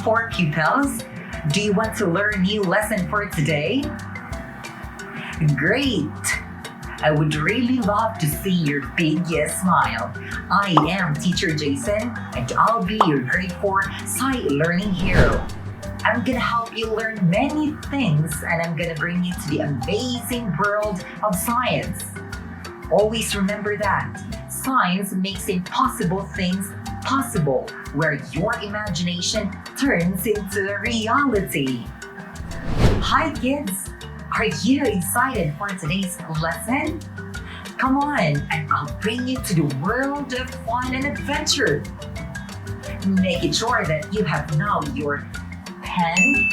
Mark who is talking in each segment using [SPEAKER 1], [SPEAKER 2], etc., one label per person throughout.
[SPEAKER 1] For pupils, do you want to learn a new lesson for today? Great! I would really love to see your big yes smile. I am Teacher Jason, and I'll be your grade 4 Sci Learning Hero. I'm gonna help you learn many things, and I'm gonna bring you to the amazing world of science. Always remember that science makes impossible things possible, where your imagination turns into reality. Hi kids! Are you excited for today's lesson? Come on, and I'll bring you to the world of fun and adventure. Make sure that you have now your pen,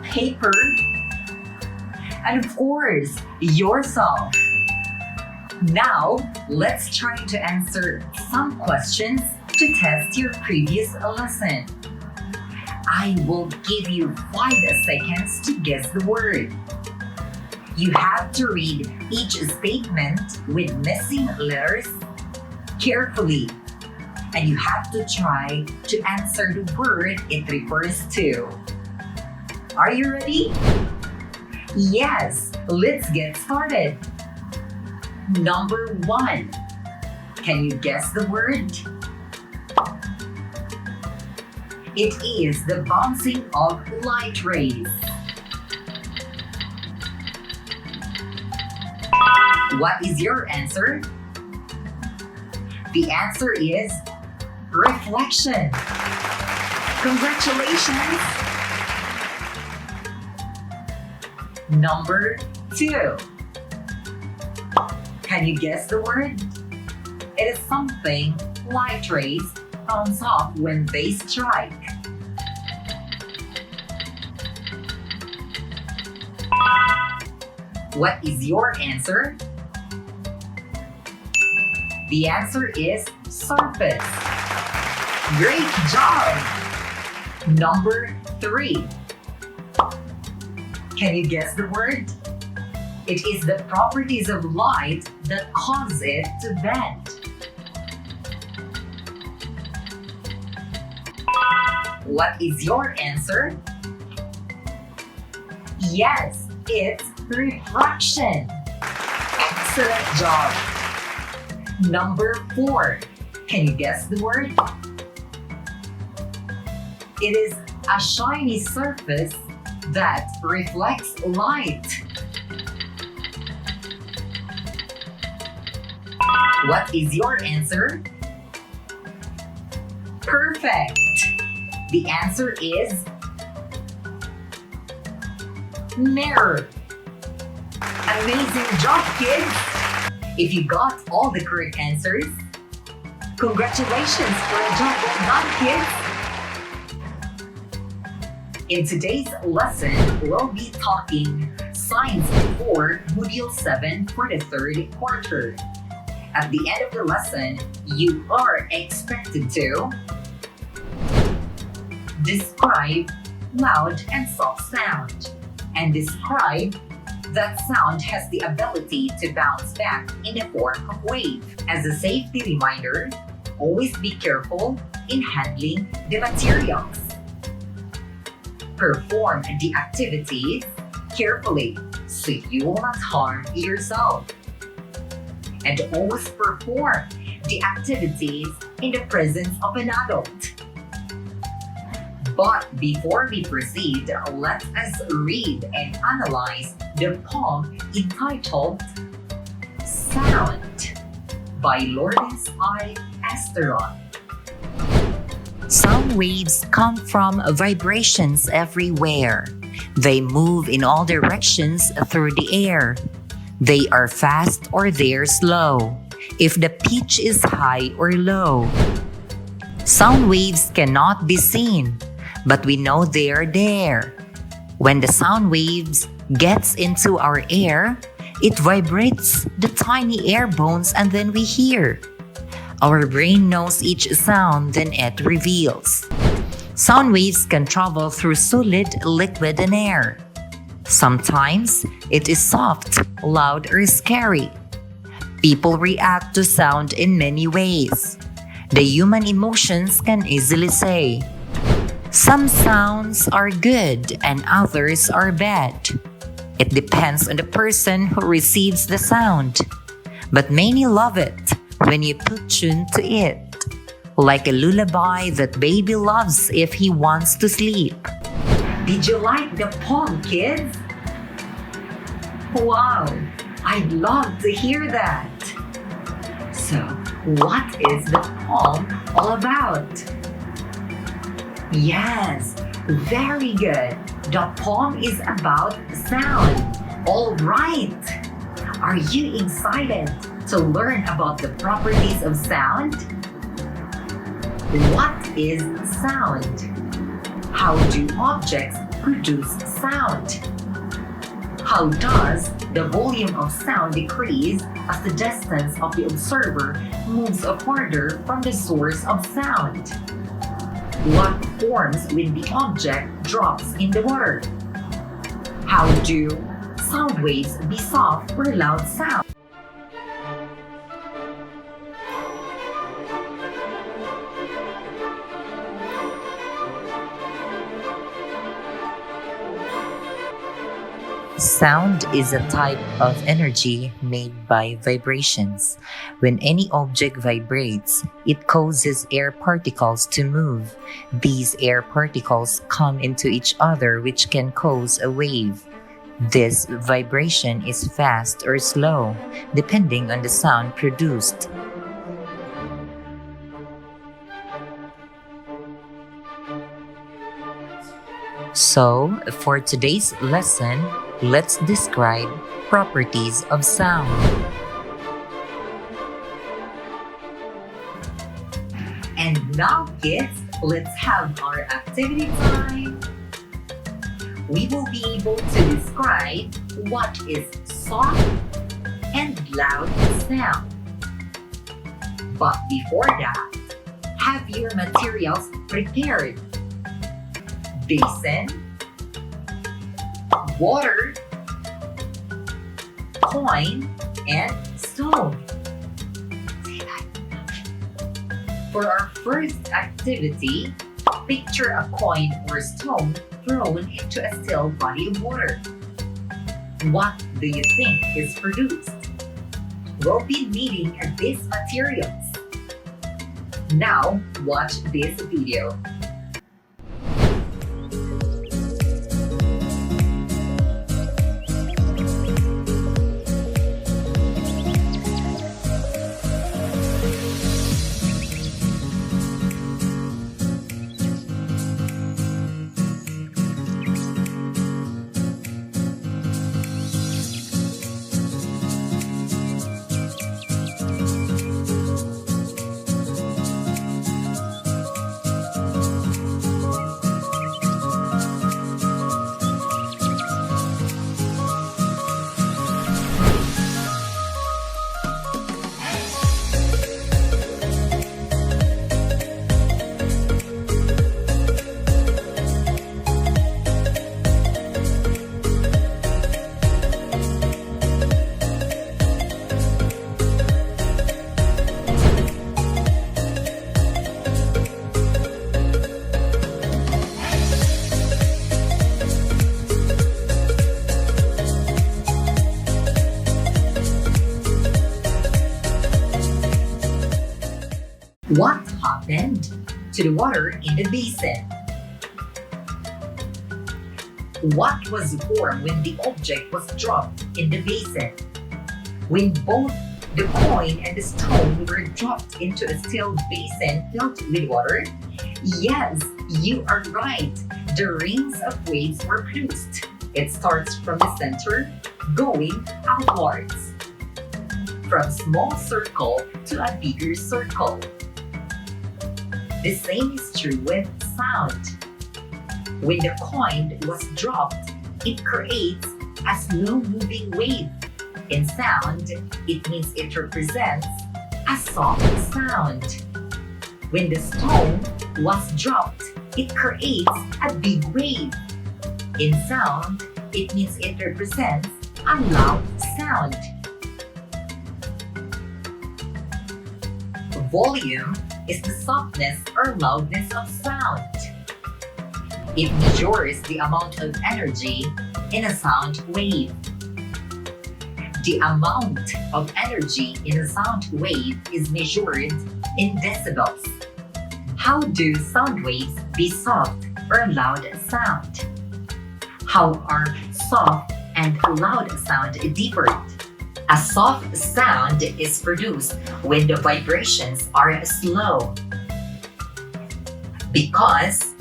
[SPEAKER 1] paper, and of course, yourself. Now, let's try to answer some questions to test your previous lesson. I will give you 5 seconds to guess the word. You have to read each statement with missing letters carefully, and you have to try to answer the word it refers to. Are you ready? Yes, let's get started. Number 1. Can you guess the word? It is the bouncing of light rays. What is your answer? The answer is reflection. Congratulations! Number 2. Can you guess the word? It is something light rays bounce off when they strike. What is your answer? The answer is surface. Great job! Number 3. Can you guess the word? It is the properties of light that cause it to bend. What is your answer? Yes, it's refraction. Excellent job. Number 4. Can you guess the word? It is a shiny surface that reflects light. What is your answer? Perfect! The answer is mirror. Amazing job, kids! If you got all the correct answers, congratulations for a job well done, kids! In today's lesson, we'll be talking Science for Module 7 for the 3rd quarter. At the end of the lesson, you are expected to describe loud and soft sound, and describe that sound has the ability to bounce back in the form of wave. As a safety reminder, always be careful in handling the materials. Perform the activities carefully so you will not harm yourself. And always perform the activities in the presence of an adult. But before we proceed, let us read and analyze the poem entitled Sound by Lourdes I. Esteron.
[SPEAKER 2] Sound waves come from vibrations everywhere. They move in all directions through the air. They are fast or they're slow, if the pitch is high or low. Sound waves cannot be seen, but we know they're there. When the sound waves gets into our air, it vibrates the tiny air bones and then we hear. Our brain knows each sound, then it reveals. Sound waves can travel through solid, liquid, and air. Sometimes it is soft, loud, or scary. People react to sound in many ways. The human emotions can easily say, some sounds are good and others are bad. It depends on the person who receives the sound. But many love it when you put tune to it, like a lullaby that baby loves if he wants to sleep.
[SPEAKER 1] Did you like the poem, kids? Wow, I'd love to hear that. So, what is the poem all about? Yes, very good. The poem is about sound. All right. Are you excited to learn about the properties of sound? What is sound? How do objects produce sound? How does the volume of sound decrease as the distance of the observer moves farther from the source of sound? What forms when the object drops in the water? How do sound waves be soft or loud sound?
[SPEAKER 2] Sound is a type of energy made by vibrations. When any object vibrates, it causes air particles to move. These air particles come into each other, which can cause a wave. This vibration is fast or slow, depending on the sound produced. So, for today's lesson, let's describe properties of sound.
[SPEAKER 1] And now, kids, let's have our activity time. We will be able to describe what is soft and loud sound. But before that, have your materials prepared. Basin, water, coin, and stone. For our first activity, picture a coin or stone thrown into a still body of water. What do you think is produced? We'll be needing these materials. Now, watch this video. What happened to the water in the basin? What was formed when the object was dropped in the basin? When both the coin and the stone were dropped into a still basin filled with water? Yes, you are right. The rings of waves were produced. It starts from the center, going outwards. From small circle to a bigger circle. The same is true with sound. When the coin was dropped, it creates a slow-moving wave. In sound, it means it represents a soft sound. When the stone was dropped, it creates a big wave. In sound, it means it represents a loud sound. Volume is the softness or loudness of sound. It measures the amount of energy in a sound wave. The amount of energy in a sound wave is measured in decibels. How do sound waves be soft or loud sound? How are soft and loud sound different? A soft sound is produced when the vibrations are slow because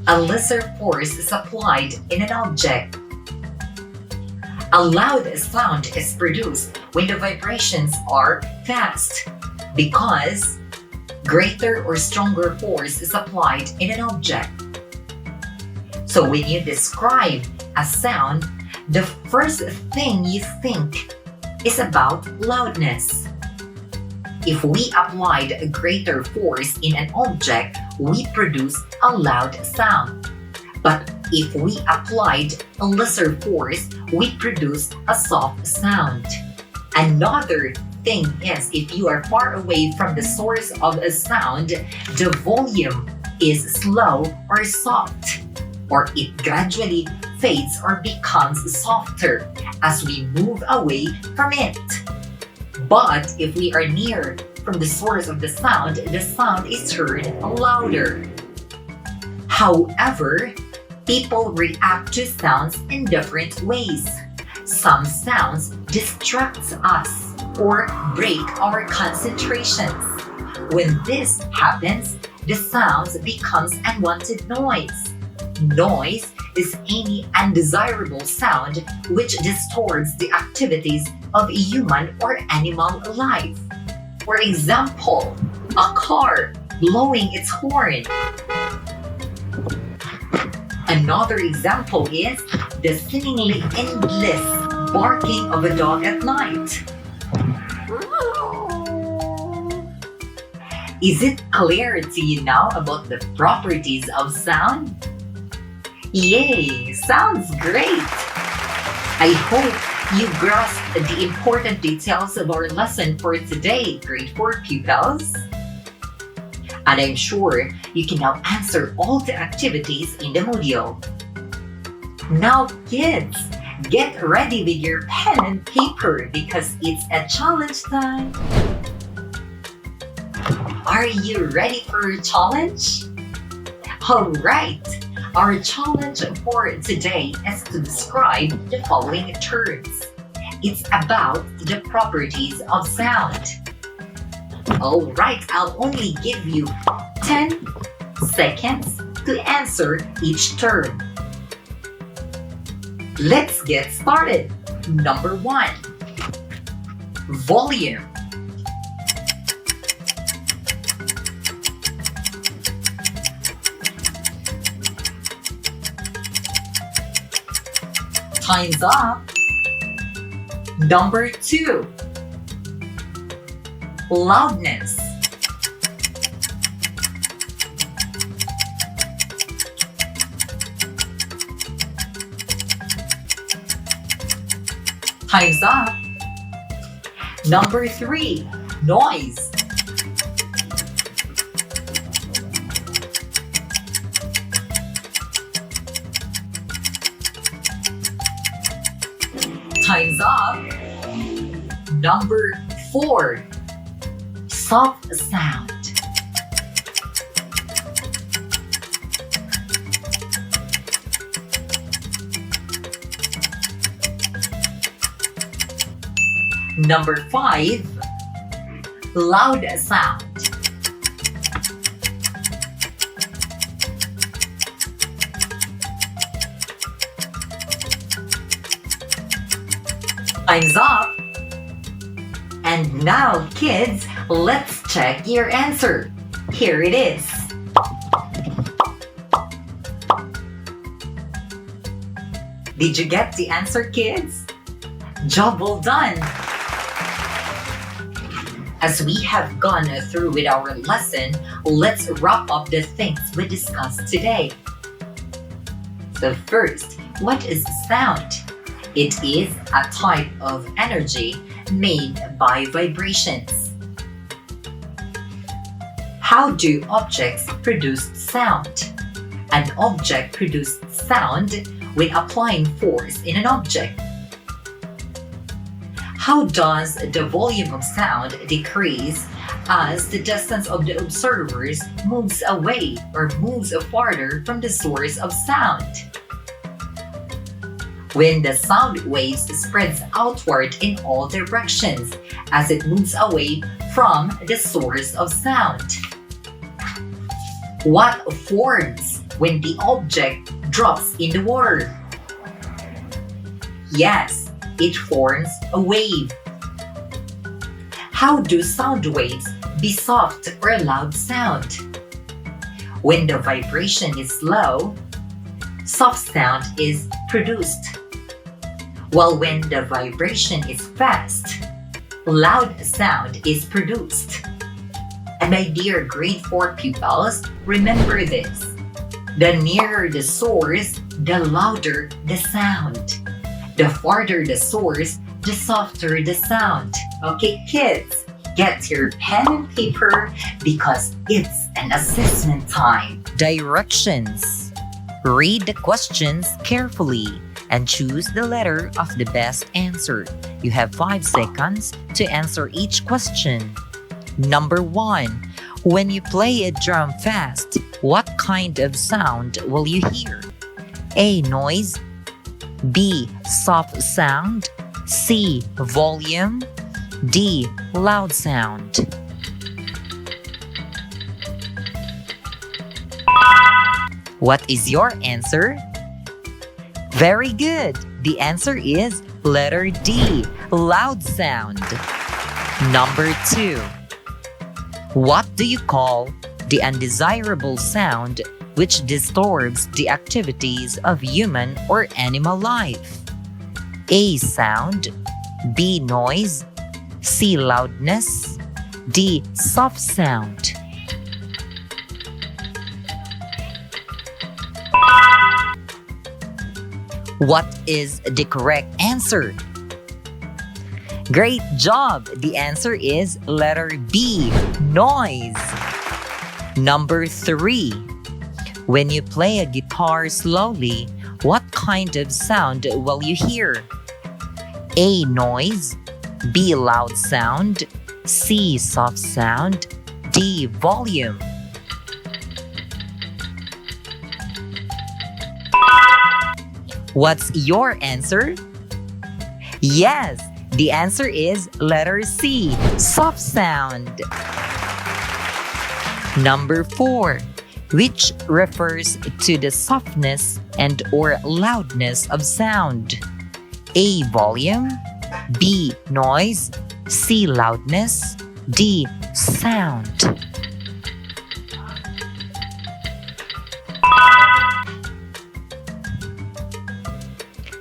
[SPEAKER 1] a lesser force is applied in an object. A loud sound is produced when the vibrations are fast because greater or stronger force is applied in an object. So when you describe a sound, the first thing you think is about loudness. If we applied a greater force in an object, we produce a loud sound. But if we applied a lesser force, we produce a soft sound. Another thing is, if you are far away from the source of a sound, the volume is slow or soft, or it gradually fades or becomes softer as we move away from it. But if we are near from the source of the sound is heard louder. However, people react to sounds in different ways. Some sounds distract us or break our concentrations. When this happens, the sound becomes unwanted noise. Noise is any undesirable sound which distorts the activities of human or animal life. For example, a car blowing its horn. Another example is the seemingly endless barking of a dog at night. Is it clear to you now about the properties of sound? Yay! Sounds great! I hope you grasped the important details of our lesson for today, grade 4 pupils. And I'm sure you can now answer all the activities in the module. Now, kids, get ready with your pen and paper because it's a challenge time. Are you ready for a challenge? All right. Our challenge for today is to describe the following terms. It's about the properties of sound. Alright, I'll only give you 10 seconds to answer each term. Let's get started. Number 1. Volume. Time's up. Number 2. Loudness. Time's up. Number 3. Noise. Time's up. Number 4. Soft sound. Number 5. Loud sound. Time's up. And now, kids, let's check your answer. Here it is. Did you get the answer, kids? Job well done! As we have gone through with our lesson, let's wrap up the things we discussed today. So first, what is sound? It is a type of energy made by vibrations. How do objects produce sound? An object produces sound when applying force in an object. How does the volume of sound decrease as the distance of the observers moves away or moves farther from the source of sound? When the sound waves spreads outward in all directions as it moves away from the source of sound. What forms when the object drops in the water? Yes, it forms a wave. How do sound waves be soft or loud sound? When the vibration is low, soft sound is produced. While when the vibration is fast, loud sound is produced. And my dear grade 4 pupils, remember this. The nearer the source, the louder the sound. The farther the source, the softer the sound. Okay, kids, get your pen and paper because it's an assessment time.
[SPEAKER 2] Directions. Read the questions carefully and choose the letter of the best answer. You have 5 seconds to answer each question. Number 1. When you play a drum fast, what kind of sound will you hear? A. Noise. B. Soft sound. C. Volume. D. Loud sound. What is your answer? Very good. The answer is letter D, loud sound. Number 2. What do you call the undesirable sound which disturbs the activities of human or animal life? A. Sound. B. Noise. C. Loudness. D. Soft sound. What is the correct answer? Great job! The answer is letter B, noise. Number 3. When you play a guitar slowly, what kind of sound will you hear? A. Noise. B. Loud sound. C. Soft sound. D. Volume. What's your answer? Yes, the answer is letter C, soft sound. Number 4, which refers to the softness and or loudness of sound. A. Volume. B. Noise. C. Loudness. D. Sound.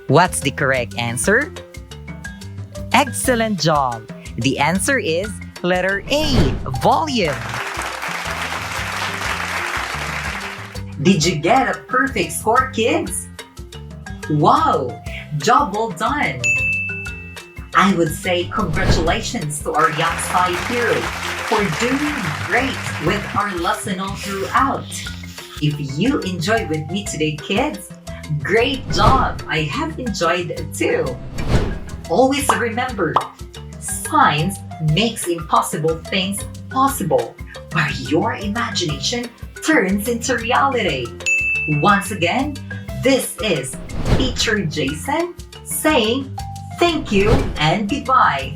[SPEAKER 2] What's the correct answer? Excellent job! The answer is letter A, volume.
[SPEAKER 1] Did you get a perfect score, kids? Wow! Job well done! I would say congratulations to our young Sai hero for doing great with our lesson all throughout. If you enjoyed with me today, kids, great job! I have enjoyed it too. Always remember, science makes impossible things possible, where your imagination turns into reality. Once again, this is Teacher Jason saying thank you and goodbye.